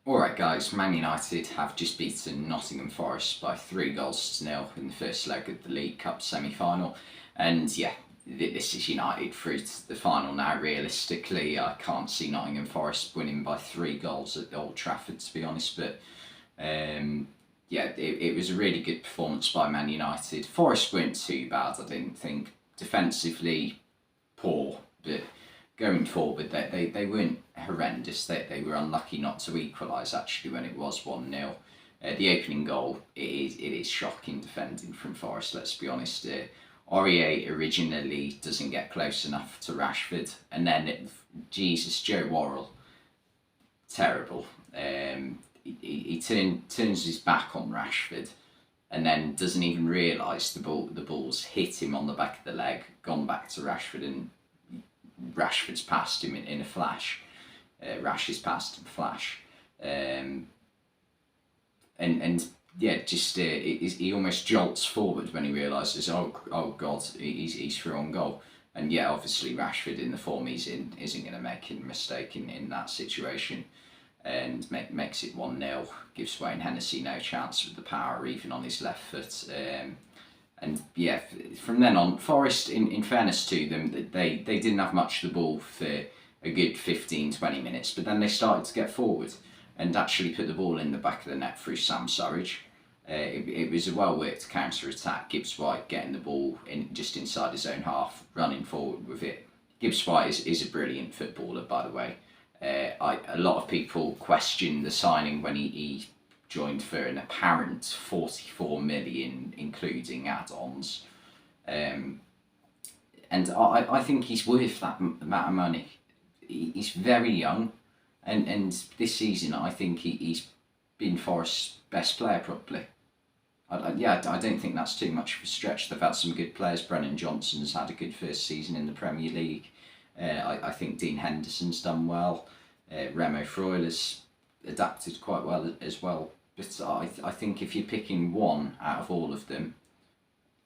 Alright guys, Man United have just beaten Nottingham Forest by 3 goals to 0 in the first leg of the League Cup semi-final. And yeah, this is United through to the final now. Realistically, I can't see Nottingham Forest winning by 3 goals at Old Trafford, to be honest. But yeah, it was a really good performance by Man United. Forest weren't too bad, I didn't think. Defensively, poor, but going forward, they weren't horrendous. They were unlucky not to equalise actually when it was 1-0. The opening goal, it is shocking defending from Forest, let's be honest. Aurier originally doesn't get close enough to Rashford, and then, Jesus, Joe Worrell, terrible. He turns his back on Rashford and then doesn't even realise the ball's hit him on the back of the leg, gone back to Rashford, and Rashford's passed him in a flash. Rash is passed in a flash. And yeah, just he almost jolts forward when he realises, oh God, he's through on goal. And yeah, obviously Rashford, in the form he's in, isn't going to make a mistake in that situation, and makes it 1-0. Gives Wayne Hennessy no chance with the power, even on his left foot. And yeah, from then on, Forest, in fairness to them, they didn't have much of the ball for a good 15-20 minutes, but then they started to get forward and actually put the ball in the back of the net through Sam Surridge. It was a well-worked counter-attack. Gibbs-White getting the ball in just inside his own half, running forward with it. Gibbs-White is a brilliant footballer, by the way. A lot of people question the signing when he joined for an apparent 44 million, including add-ons. And I think he's worth that amount of money. He's very young, and this season I think he's been Forest's best player probably. I don't think that's too much of a stretch. They've had some good players. Brennan Johnson's had a good first season in the Premier League. I think Dean Henderson's done well. Remo Freuler's adapted quite well as well. But I think if you're picking one out of all of them,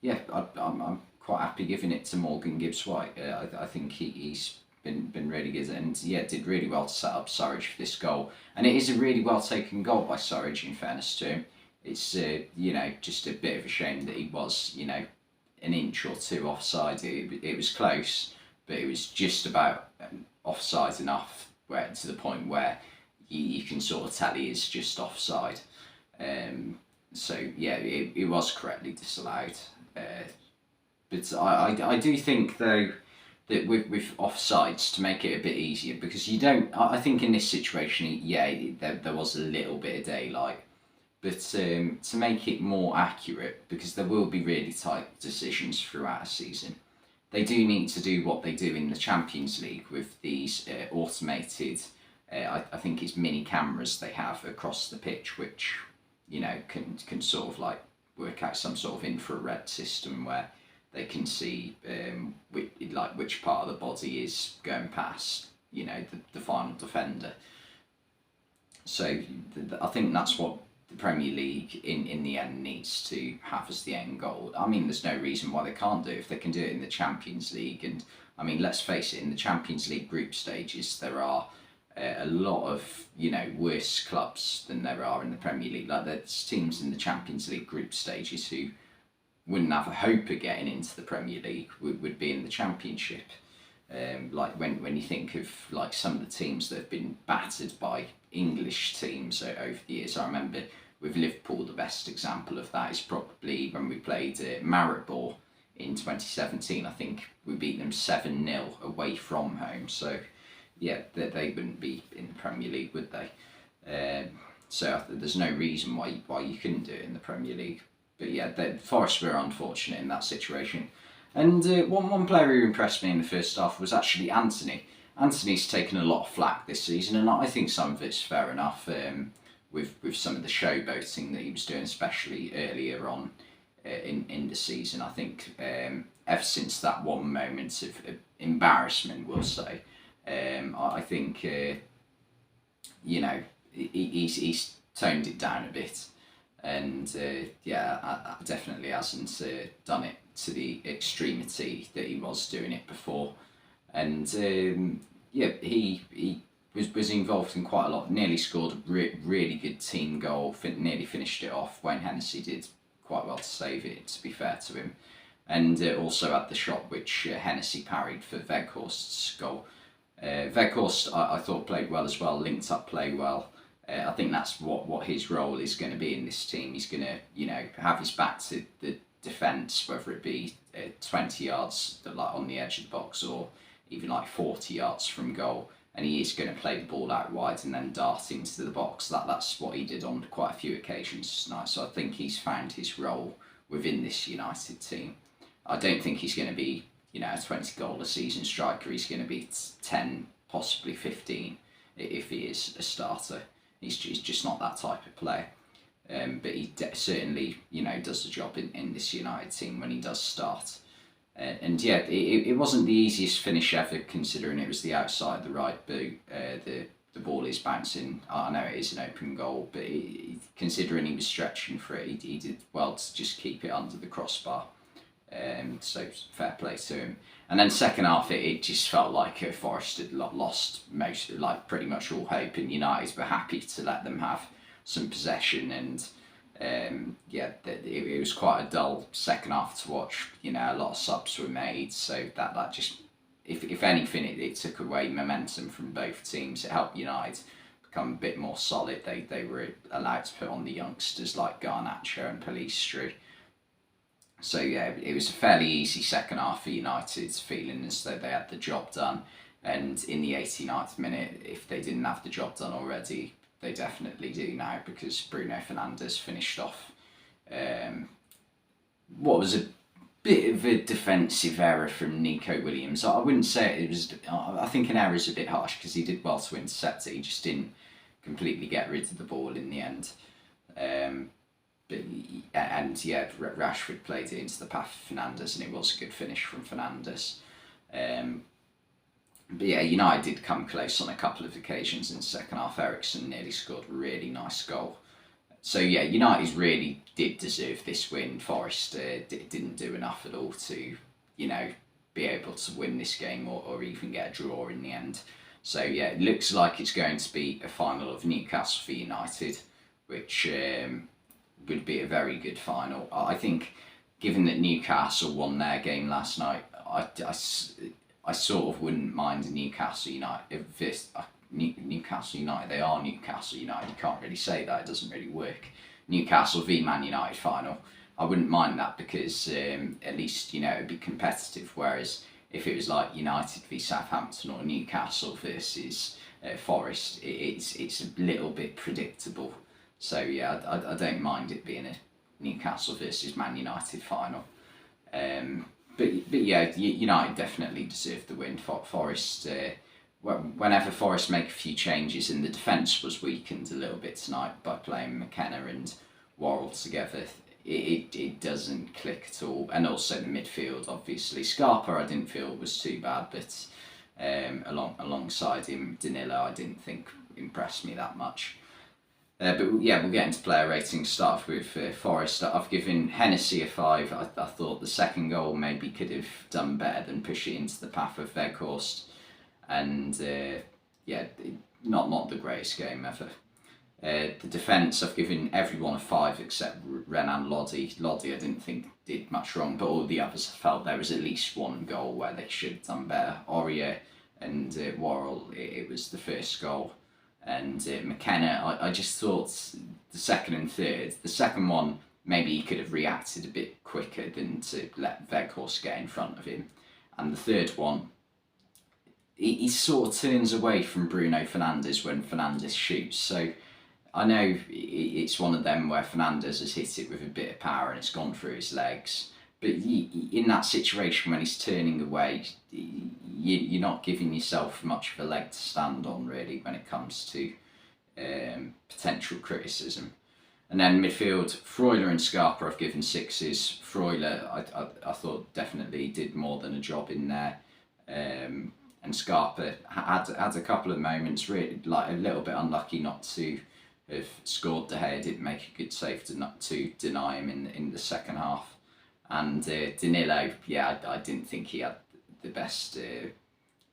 yeah, I'm quite happy giving it to Morgan Gibbs-White. I think he's been really good, and yeah, did really well to set up Surridge for this goal. And it is a really well taken goal by Surridge, in fairness to him. It's just a bit of a shame that he was an inch or two offside. It was close, but it was just about offside enough to the point where you can sort of tell he is just offside. So yeah, it was correctly disallowed. But I do think though that with offsides, to make it a bit easier, because you don't. I think in this situation, yeah, there was a little bit of daylight, but to make it more accurate, because there will be really tight decisions throughout a season, they do need to do what they do in the Champions League with these automated, I think it's mini cameras they have across the pitch, which can sort of like work out some sort of infrared system where they can see which part of the body is going past the final defender. So I think that's what the Premier League in the end needs to have as the end goal. I mean, there's no reason why they can't do it if they can do it in the Champions League. And I mean, let's face it, in the Champions League group stages, there are a lot of worse clubs than there are in the Premier League. Like, there's teams in the Champions League group stages who wouldn't have a hope of getting into the Premier League, would be in the Championship. Like when you think of like some of the teams that have been battered by English teams over the years. I remember with Liverpool, the best example of that is probably when we played Maribor in 2017. I think we beat them 7-0 away from home. So yeah, they wouldn't be in the Premier League, would they? So there's no reason why you couldn't do it in the Premier League. But yeah, Forest were unfortunate in that situation. And one player who impressed me in the first half was actually Anthony. Anthony's taken a lot of flack this season, and I think some of it's fair enough with some of the showboating that he was doing, especially earlier on in the season. I think ever since that one moment of embarrassment, we'll say, I think he's toned it down a bit. And definitely hasn't done it to the extremity that he was doing it before. And he was involved in quite a lot. Nearly scored a really good team goal. Nearly finished it off. Wayne Hennessy did quite well to save it, to be fair to him. And also had the shot which Hennessy parried for Weghorst's goal. Weghorst, I thought, played well as well, linked up play well. I think that's what his role is going to be in this team. He's going to, have his back to the defence, whether it be 20 yards like on the edge of the box or even like 40 yards from goal. And he is going to play the ball out wide and then dart into the box. That's what he did on quite a few occasions tonight. So I think he's found his role within this United team. I don't think he's going to be, a 20 goal a season striker. He's going to be 10, possibly 15 if he is a starter. He's just not that type of player. But he certainly, does the job in this United team when he does start. And yeah, it wasn't the easiest finish ever, considering it was the outside of the right boot. The ball is bouncing. I know it is an open goal, but considering he was stretching for it, he did well to just keep it under the crossbar. So fair play to him. And then second half, it just felt like Forest had lost pretty much all hope, and United were happy to let them have some possession. And it was quite a dull second half to watch. A lot of subs were made, so that just, if anything, it took away momentum from both teams. It helped United become a bit more solid. They were allowed to put on the youngsters like Garnacho and Pellistri. So yeah, it was a fairly easy second half for United, feeling as though they had the job done. And in the 89th minute, if they didn't have the job done already, they definitely do now, because Bruno Fernandes finished off what was a bit of a defensive error from Nico Williams. I wouldn't say it was. I think an error is a bit harsh, because he did well to intercept it. He just didn't completely get rid of the ball in the end. Rashford played it into the path of Fernandes, and it was a good finish from Fernandes. United did come close on a couple of occasions in the second half. Eriksen nearly scored a really nice goal. So yeah, United really did deserve this win. Forest didn't do enough at all to, be able to win this game or even get a draw in the end. So yeah, it looks like it's going to be a final of Newcastle for United, which would be a very good final. I think, given that Newcastle won their game last night, I sort of wouldn't mind Newcastle United. Newcastle United, they are Newcastle United. You can't really say that; it doesn't really work. Newcastle v Man United final. I wouldn't mind that, because at least it'd be competitive. Whereas if it was like United v Southampton or Newcastle versus Forest, it's a little bit predictable. So yeah, I don't mind it being a Newcastle versus Man United final. But yeah, United definitely deserved the win. Forest, whenever Forest make a few changes, and the defence was weakened a little bit tonight by playing McKenna and Worrell together, it doesn't click at all. And also the midfield, obviously. Scarpa I didn't feel was too bad, but alongside him, Danilo I didn't think impressed me that much. But yeah, we'll get into player ratings. Start with Forest. I've given Hennessy a 5. I thought the second goal maybe could have done better than push it into the path of Weghorst. And not the greatest game ever. The defence, I've given everyone a 5 except Renan Lodi. Lodi I didn't think did much wrong, but all the others I felt there was at least one goal where they should have done better. Aurier and Worrell, it was the first goal. And McKenna, I just thought the second and third, the second one, maybe he could have reacted a bit quicker than to let Weghorst get in front of him. And the third one, he sort of turns away from Bruno Fernandes when Fernandes shoots. So I know it's one of them where Fernandes has hit it with a bit of power and it's gone through his legs. But in that situation, when he's turning away, you're not giving yourself much of a leg to stand on, really, when it comes to potential criticism. And then midfield, Freuler and Scarpa I've given 6s. Freuler, I thought definitely did more than a job in there. And Scarpa had a couple of moments, really, like a little bit unlucky not to have scored. De Gea did make a good save to deny him in the second half. And Danilo, yeah, I didn't think he had the best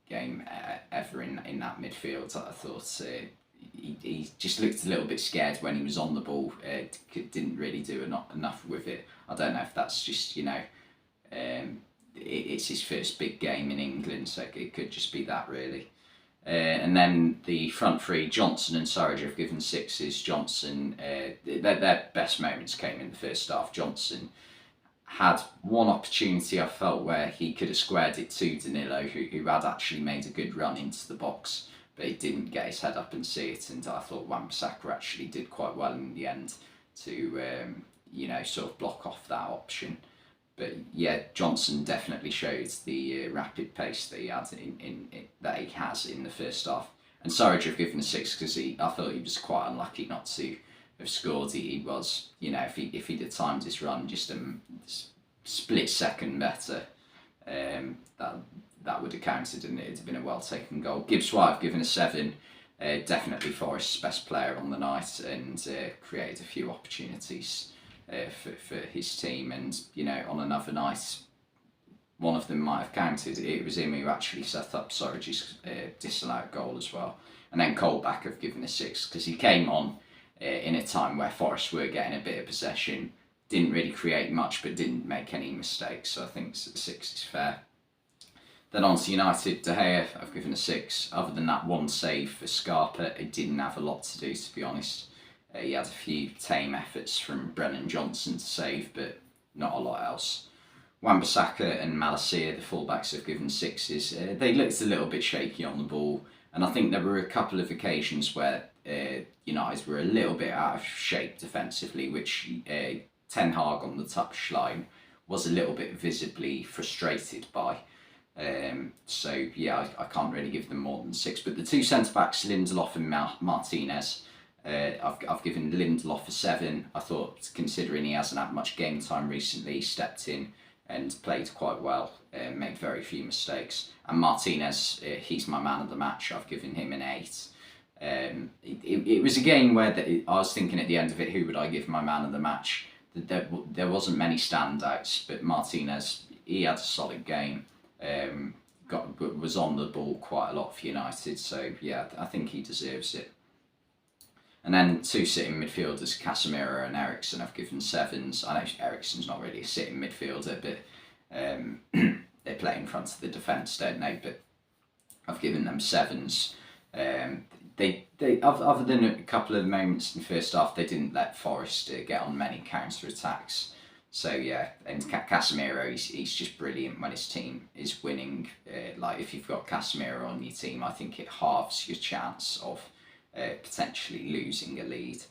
game ever in that midfield. I thought he just looked a little bit scared when he was on the ball. Didn't really do enough with it. I don't know if that's just, it's his first big game in England, so it could just be that really. And then the front three, Johnson and Surridge, have given sixes. Johnson, their best moments came in the first half. Johnson had one opportunity, I felt, where he could have squared it to Danilo, who had actually made a good run into the box, but he didn't get his head up and see it. And I thought Wan-Bissaka actually did quite well in the end to, sort of block off that option. But yeah, Johnson definitely showed the rapid pace that he had that he has in the first half. And Surridge have given a 6 because I thought he was quite unlucky not to have scored. He was, if he'd have timed his run just a split second better, that would have counted and it'd have been a well taken goal. Gibbs-White have given a 7. Definitely Forest's best player on the night, and created a few opportunities for his team. And on another night, one of them might have counted. It was him who actually set up Surridge's disallowed goal as well. And then Colback have given a 6 because he came on in a time where Forest were getting a bit of possession, didn't really create much but didn't make any mistakes, so I think 6 is fair. Then on to United, De Gea I've given a 6. Other than that one save for Scarpa, it didn't have a lot to do, to be honest. He had a few tame efforts from Brennan Johnson to save, but not a lot else. Wan-Bissaka and Malacia, the fullbacks, have given 6s. They looked a little bit shaky on the ball, and I think there were a couple of occasions where United were a little bit out of shape defensively, which Ten Hag on the touchline was a little bit visibly frustrated by. So yeah, I can't really give them more than 6. But the two centre-backs, Lindelof and Martinez, I've given Lindelof a 7. I thought, considering he hasn't had much game time recently, he stepped in and played quite well, made very few mistakes. And Martinez, he's my man of the match. I've given him an 8. It was a game where I was thinking at the end of it, who would I give my man of the match? There wasn't many standouts, but Martinez, he had a solid game. Was on the ball quite a lot for United, so yeah, I think he deserves it. And then two sitting midfielders, Casemiro and Eriksen, I've given 7s. I know Eriksen's not really a sitting midfielder, but they play in front of the defence, don't they? But I've given them 7s. They other than a couple of moments in the first half, they didn't let Forest get on many counter-attacks. So yeah, and Casemiro, he's just brilliant when his team is winning. Like if you've got Casemiro on your team, I think it halves your chance of potentially losing a lead.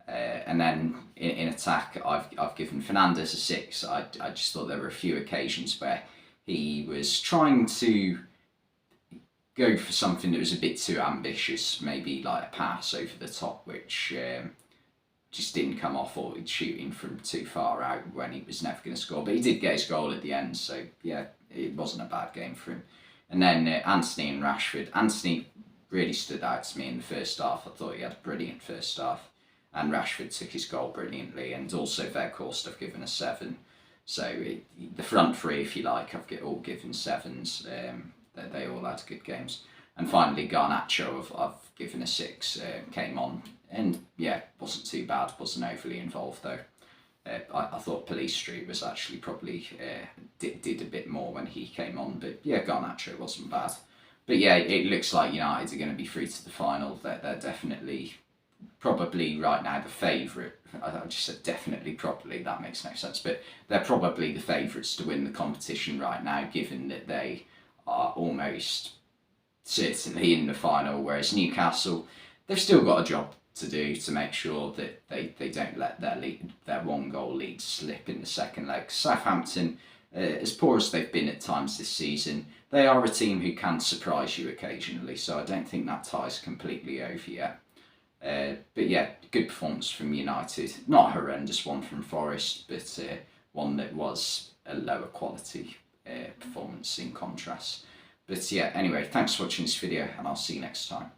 And then in attack, I've given Fernandes a 6. I just thought there were a few occasions where he was trying to go for something that was a bit too ambitious, maybe like a pass over the top, which just didn't come off, or he's shooting from too far out when he was never going to score. But he did get his goal at the end, so yeah, it wasn't a bad game for him. And then Antony and Rashford. Antony really stood out to me in the first half. I thought he had a brilliant first half. And Rashford took his goal brilliantly. And also Weghorst I've given a 7. So the front three, if you like, I've all given 7s. They all had good games. And finally, Garnacho, I've given a 6. Came on and yeah, wasn't too bad. Wasn't overly involved though. I thought Police Street was actually probably did a bit more when he came on. But yeah, Garnacho wasn't bad. But yeah, it looks like United are going to be through to the final. They're definitely, probably right now, the favourite. I just said definitely, probably, that makes no sense. But they're probably the favourites to win the competition right now, given that they are almost certainly in the final. Whereas Newcastle, they've still got a job to do to make sure that they don't let their one goal lead slip in the second leg. Southampton, as poor as they've been at times this season, they are a team who can surprise you occasionally, so I don't think that tie's completely over yet. But yeah, good performance from United. Not a horrendous one from Forest, but one that was a lower quality performance in contrast. But yeah, anyway, thanks for watching this video, and I'll see you next time.